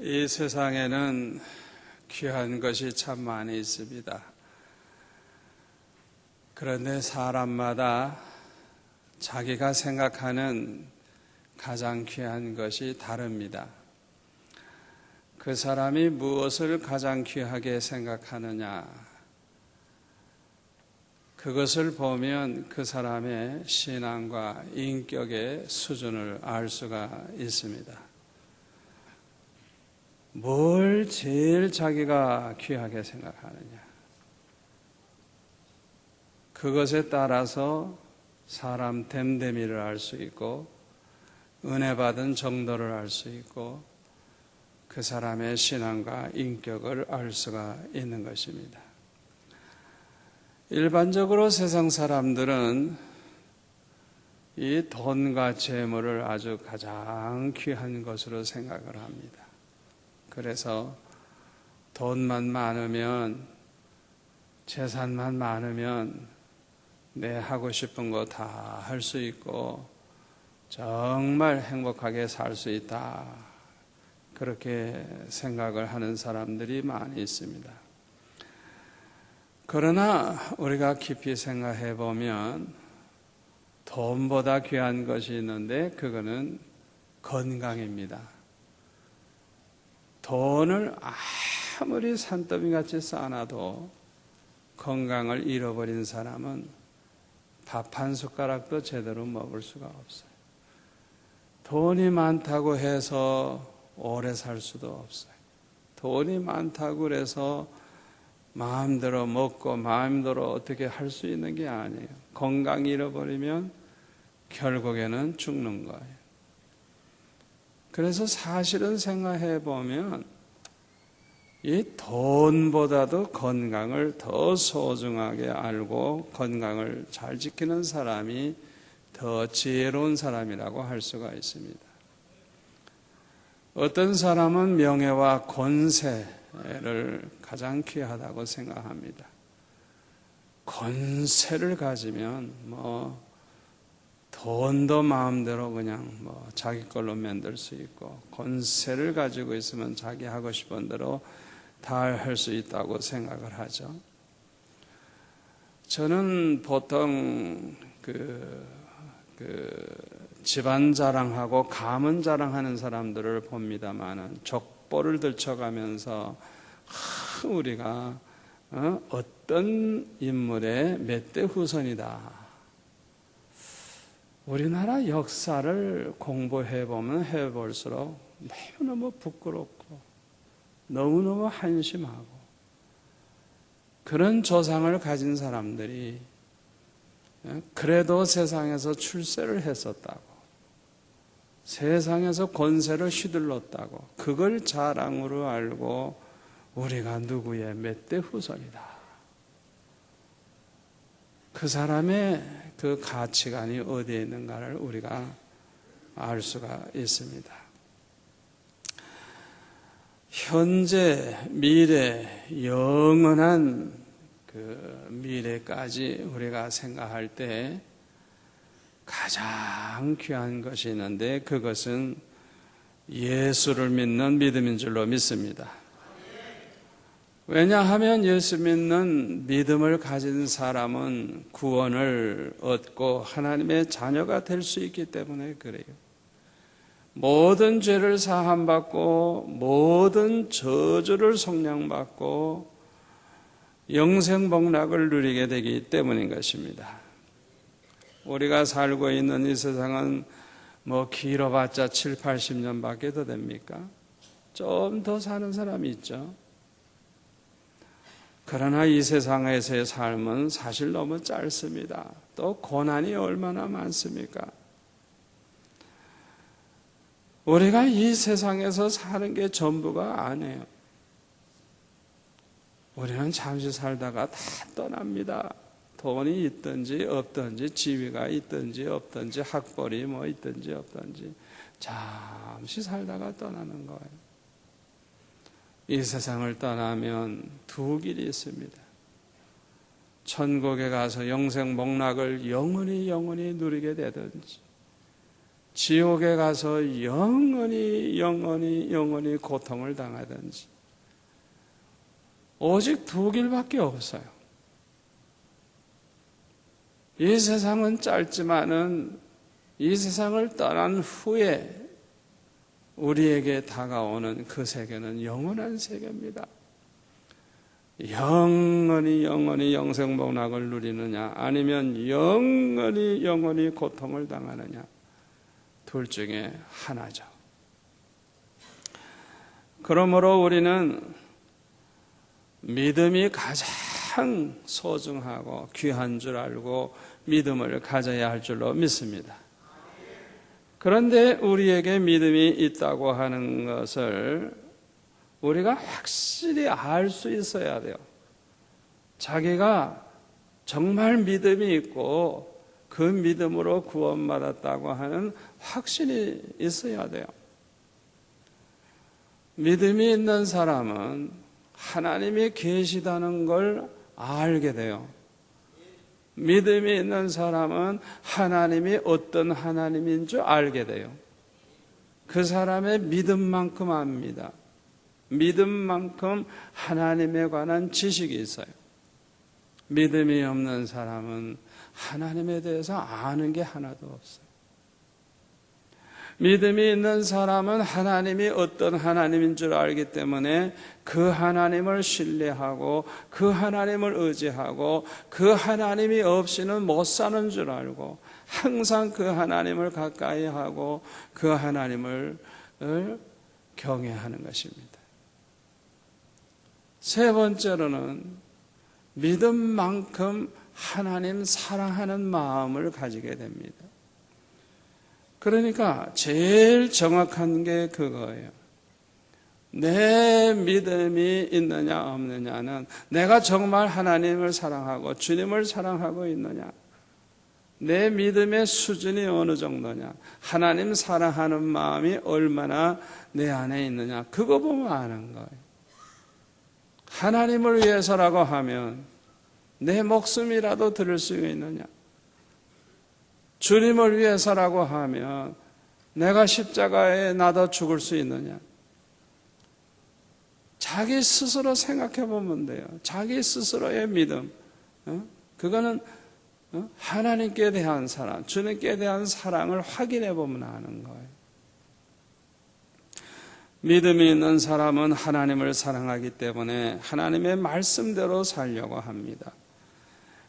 이 세상에는 귀한 것이 참 많이 있습니다. 그런데 사람마다 자기가 생각하는 가장 귀한 것이 다릅니다. 그 사람이 무엇을 가장 귀하게 생각하느냐, 그것을 보면 그 사람의 신앙과 인격의 수준을 알 수가 있습니다. 뭘 제일 자기가 귀하게 생각하느냐, 그것에 따라서 사람 됨됨이를 알 수 있고 은혜 받은 정도를 알 수 있고 그 사람의 신앙과 인격을 알 수가 있는 것입니다. 일반적으로 세상 사람들은 이 돈과 재물을 아주 가장 귀한 것으로 생각을 합니다. 그래서 돈만 많으면, 재산만 많으면 내 하고 싶은 거 다 할 수 있고 정말 행복하게 살 수 있다, 그렇게 생각을 하는 사람들이 많이 있습니다. 그러나 우리가 깊이 생각해 보면 돈보다 귀한 것이 있는데 그거는 건강입니다. 돈을 아무리 산더미같이 쌓아놔도 건강을 잃어버린 사람은 밥 한 숟가락도 제대로 먹을 수가 없어요. 돈이 많다고 해서 오래 살 수도 없어요. 돈이 많다고 해서 마음대로 먹고 마음대로 어떻게 할 수 있는 게 아니에요. 건강 잃어버리면 결국에는 죽는 거예요. 그래서 사실은 생각해 보면 이 돈보다도 건강을 더 소중하게 알고 건강을 잘 지키는 사람이 더 지혜로운 사람이라고 할 수가 있습니다. 어떤 사람은 명예와 권세를 가장 귀하다고 생각합니다. 권세를 가지면 돈도 마음대로 그냥 자기 걸로 만들 수 있고, 권세를 가지고 있으면 자기 하고 싶은 대로 다 할 수 있다고 생각을 하죠. 저는 보통 집안 자랑하고 가문 자랑하는 사람들을 봅니다만은 족보를 들춰가면서 우리가 어떤 인물의 몇 대 후손이다. 우리나라 역사를 공부해보면 해볼수록 너무너무 부끄럽고 너무너무 한심하고, 그런 조상을 가진 사람들이 그래도 세상에서 출세를 했었다고, 세상에서 권세를 휘둘렀다고, 그걸 자랑으로 알고 우리가 누구의 몇 대 후손이다, 그 사람의 그 가치관이 어디에 있는가를 우리가 알 수가 있습니다. 현재, 미래, 영원한 그 미래까지 우리가 생각할 때 가장 귀한 것이 있는데 그것은 예수를 믿는 믿음인 줄로 믿습니다. 왜냐하면 예수 믿는 믿음을 가진 사람은 구원을 얻고 하나님의 자녀가 될 수 있기 때문에 그래요. 모든 죄를 사함받고 모든 저주를 속량받고 영생복락을 누리게 되기 때문인 것입니다. 우리가 살고 있는 이 세상은 길어봤자 7, 80년밖에 더 됩니까? 좀 더 사는 사람이 있죠. 그러나 이 세상에서의 삶은 사실 너무 짧습니다. 또 고난이 얼마나 많습니까? 우리가 이 세상에서 사는 게 전부가 아니에요. 우리는 잠시 살다가 다 떠납니다. 돈이 있든지 없든지, 지위가 있든지 없든지, 학벌이 있든지 없든지 잠시 살다가 떠나는 거예요. 이 세상을 떠나면 두 길이 있습니다. 천국에 가서 영생 복락을 영원히 누리게 되든지, 지옥에 가서 영원히 고통을 당하든지 오직 두 길밖에 없어요. 이 세상은 짧지만은 이 세상을 떠난 후에 우리에게 다가오는 그 세계는 영원한 세계입니다. 영원히 영생복락을 누리느냐, 아니면 영원히 고통을 당하느냐, 둘 중에 하나죠. 그러므로 우리는 믿음이 가장 소중하고 귀한 줄 알고 믿음을 가져야 할 줄로 믿습니다. 그런데 우리에게 믿음이 있다고 하는 것을 우리가 확실히 알 수 있어야 돼요. 자기가 정말 믿음이 있고 그 믿음으로 구원받았다고 하는 확신이 있어야 돼요. 믿음이 있는 사람은 하나님이 계시다는 걸 알게 돼요. 믿음이 있는 사람은 하나님이 어떤 하나님인 줄 알게 돼요. 그 사람의 믿음만큼 압니다. 믿음만큼 하나님에 관한 지식이 있어요. 믿음이 없는 사람은 하나님에 대해서 아는 게 하나도 없어요. 믿음이 있는 사람은 하나님이 어떤 하나님인 줄 알기 때문에 그 하나님을 신뢰하고 그 하나님을 의지하고 그 하나님이 없이는 못 사는 줄 알고 항상 그 하나님을 가까이 하고 그 하나님을 경외하는 것입니다. 세 번째로는 믿음만큼 하나님 사랑하는 마음을 가지게 됩니다. 그러니까 제일 정확한 게 그거예요. 내 믿음이 있느냐 없느냐는 내가 정말 하나님을 사랑하고 주님을 사랑하고 있느냐, 내 믿음의 수준이 어느 정도냐, 하나님 사랑하는 마음이 얼마나 내 안에 있느냐, 그거 보면 아는 거예요. 하나님을 위해서라고 하면 내 목숨이라도 드릴 수 있느냐, 주님을 위해서라고 하면 내가 십자가에 나도 죽을 수 있느냐. 자기 스스로 생각해 보면 돼요. 자기 스스로의 믿음. 그거는 하나님께 대한 사랑, 주님께 대한 사랑을 확인해 보면 아는 거예요. 믿음이 있는 사람은 하나님을 사랑하기 때문에 하나님의 말씀대로 살려고 합니다.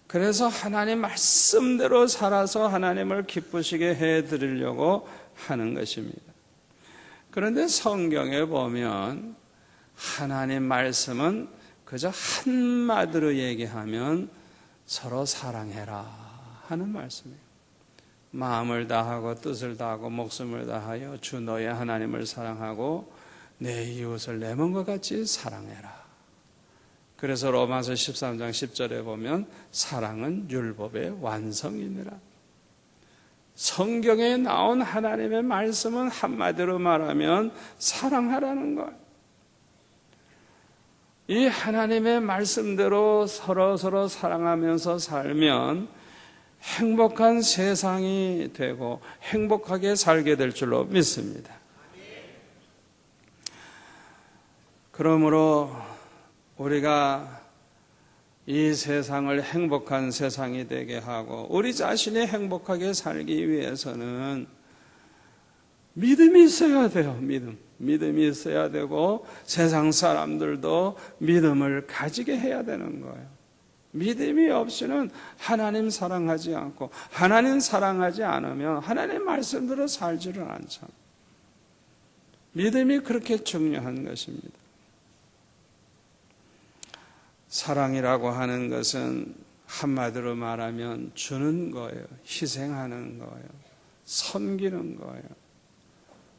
그래서 하나님 말씀대로 살아서 하나님을 기쁘시게 해드리려고 하는 것입니다. 그런데 성경에 보면 하나님 말씀은 그저 한마디로 얘기하면 서로 사랑해라 하는 말씀이에요. 마음을 다하고 뜻을 다하고 목숨을 다하여 주 너의 하나님을 사랑하고 내 이웃을 내 몸과 같이 사랑해라. 그래서 로마서 13장 10절에 보면 사랑은 율법의 완성이니라. 성경에 나온 하나님의 말씀은 한마디로 말하면 사랑하라는 거예요. 이 하나님의 말씀대로 서로 사랑하면서 살면 행복한 세상이 되고 행복하게 살게 될 줄로 믿습니다. 그러므로 우리가 이 세상을 행복한 세상이 되게 하고 우리 자신이 행복하게 살기 위해서는 믿음이 있어야 돼요. 믿음이 있어야 되고 세상 사람들도 믿음을 가지게 해야 되는 거예요. 믿음이 없이는 하나님 사랑하지 않고 하나님 사랑하지 않으면 하나님 말씀대로 살지를 않잖아요. 믿음이 그렇게 중요한 것입니다. 사랑이라고 하는 것은 한마디로 말하면 주는 거예요. 희생하는 거예요. 섬기는 거예요.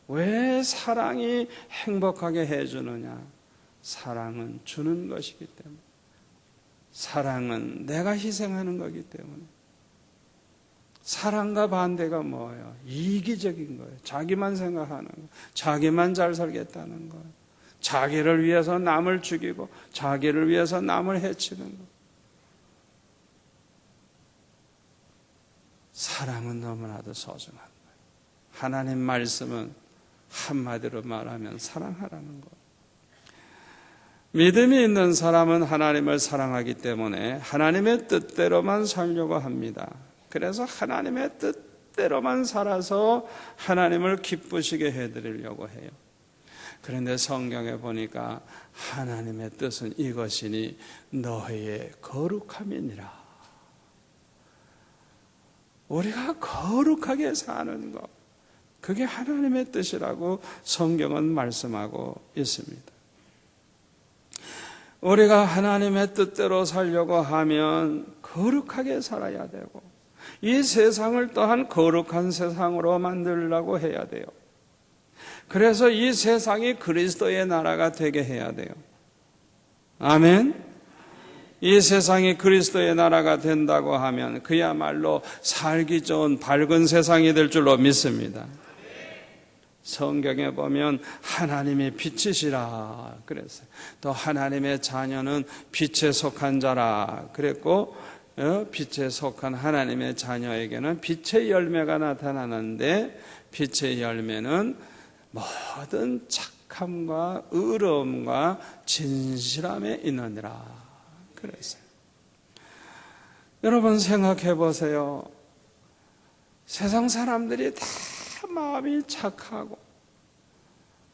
왜 사랑이 행복하게 해주느냐? 사랑은 주는 것이기 때문에. 사랑은 내가 희생하는 거기 때문에. 사랑과 반대가 뭐예요? 이기적인 거예요. 자기만 생각하는 거예요. 자기만 잘 살겠다는 거예요. 자기를 위해서 남을 죽이고 자기를 위해서 남을 해치는 것. 사랑은 너무나도 소중한 거예요. 하나님 말씀은 한마디로 말하면 사랑하라는 것. 믿음이 있는 사람은 하나님을 사랑하기 때문에 하나님의 뜻대로만 살려고 합니다. 그래서 하나님의 뜻대로만 살아서 하나님을 기쁘시게 해드리려고 해요. 그런데 성경에 보니까 하나님의 뜻은 이것이니 너희의 거룩함이니라. 우리가 거룩하게 사는 것, 그게 하나님의 뜻이라고 성경은 말씀하고 있습니다. 우리가 하나님의 뜻대로 살려고 하면 거룩하게 살아야 되고, 이 세상을 또한 거룩한 세상으로 만들려고 해야 돼요. 그래서 이 세상이 그리스도의 나라가 되게 해야 돼요. 아멘. 이 세상이 그리스도의 나라가 된다고 하면 그야말로 살기 좋은 밝은 세상이 될 줄로 믿습니다. 성경에 보면 하나님이 빛이시라 그랬어요. 또 하나님의 자녀는 빛에 속한 자라 그랬고, 빛에 속한 하나님의 자녀에게는 빛의 열매가 나타나는데, 빛의 열매는 모든 착함과 의로움과 진실함에 있느니라 그랬어요. 여러분 생각해 보세요. 세상 사람들이 다 마음이 착하고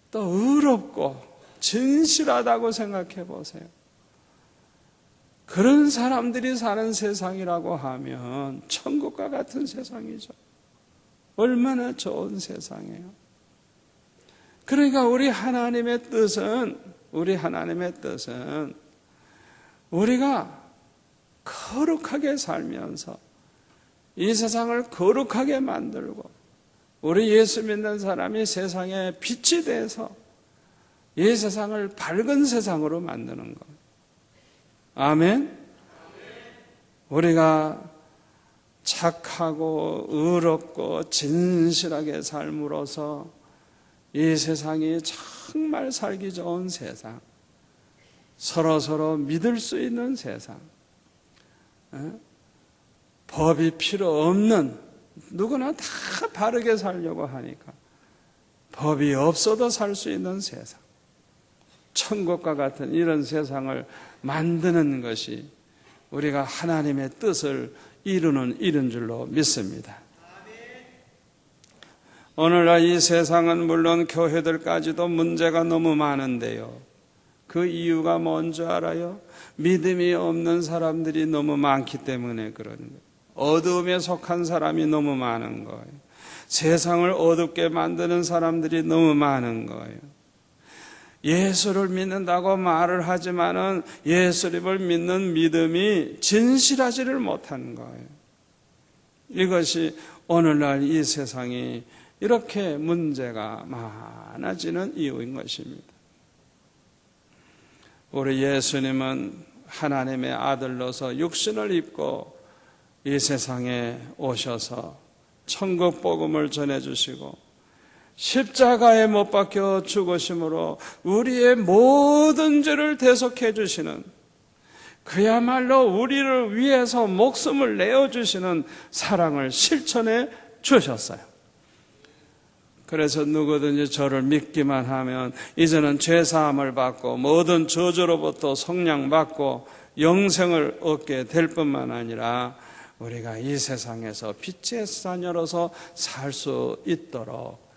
또 의롭고 진실하다고 생각해 보세요. 그런 사람들이 사는 세상이라고 하면 천국과 같은 세상이죠. 얼마나 좋은 세상이에요. 그러니까 우리 하나님의 뜻은 우리가 거룩하게 살면서 이 세상을 거룩하게 만들고, 우리 예수 믿는 사람이 세상에 빛이 돼서 이 세상을 밝은 세상으로 만드는 것. 아멘. 우리가 착하고 의롭고 진실하게 삶으로써 이 세상이 정말 살기 좋은 세상, 서로 믿을 수 있는 세상, 법이 필요 없는, 누구나 다 바르게 살려고 하니까 법이 없어도 살 수 있는 세상, 천국과 같은 이런 세상을 만드는 것이 우리가 하나님의 뜻을 이루는 일인 줄로 믿습니다. 오늘날 이 세상은 물론 교회들까지도 문제가 너무 많은데요, 그 이유가 뭔지 알아요? 믿음이 없는 사람들이 너무 많기 때문에 그러는 거예요. 어두움에 속한 사람이 너무 많은 거예요. 세상을 어둡게 만드는 사람들이 너무 많은 거예요. 예수를 믿는다고 말을 하지만은 예수님을 믿는 믿음이 진실하지를 못하는 거예요. 이것이 오늘날 이 세상이 이렇게 문제가 많아지는 이유인 것입니다. 우리 예수님은 하나님의 아들로서 육신을 입고 이 세상에 오셔서 천국 복음을 전해주시고 십자가에 못 박혀 죽으심으로 우리의 모든 죄를 대속해 주시는, 그야말로 우리를 위해서 목숨을 내어주시는 사랑을 실천해 주셨어요. 그래서 누구든지 저를 믿기만 하면 이제는 죄사함을 받고 모든 저주로부터 속량받고 영생을 얻게 될 뿐만 아니라 우리가 이 세상에서 빛의 자녀로서 살 수 있도록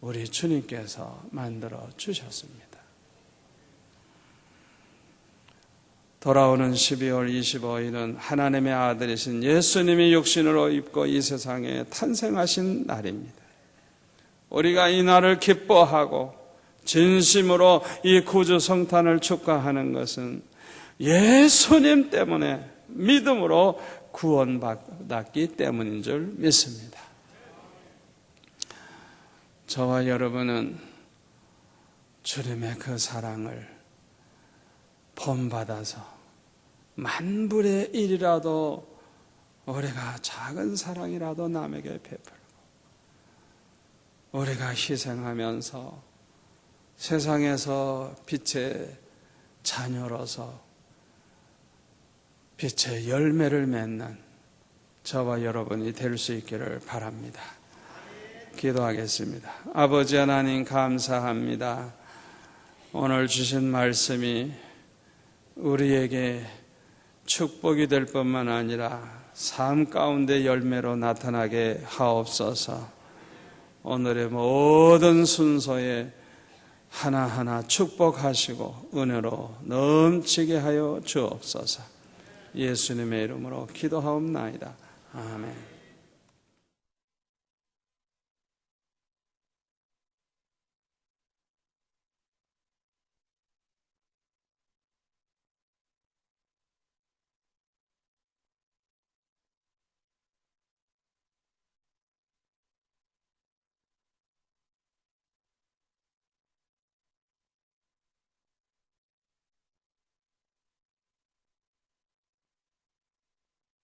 우리 주님께서 만들어 주셨습니다. 돌아오는 12월 25일은 하나님의 아들이신 예수님이 육신으로 입고 이 세상에 탄생하신 날입니다. 우리가 이 날을 기뻐하고 진심으로 이 구주 성탄을 축하하는 것은 예수님 때문에 믿음으로 구원받았기 때문인 줄 믿습니다. 저와 여러분은 주님의 그 사랑을 본받아서 만분의 1이라도 우리가 작은 사랑이라도 남에게 베풀고 우리가 희생하면서 세상에서 빛의 자녀로서 빛의 열매를 맺는 저와 여러분이 될 수 있기를 바랍니다. 기도하겠습니다. 아버지 하나님 감사합니다. 오늘 주신 말씀이 우리에게 축복이 될 뿐만 아니라 삶 가운데 열매로 나타나게 하옵소서. 오늘의 모든 순서에 하나하나 축복하시고 은혜로 넘치게 하여 주옵소서. 예수님의 이름으로 기도하옵나이다. 아멘.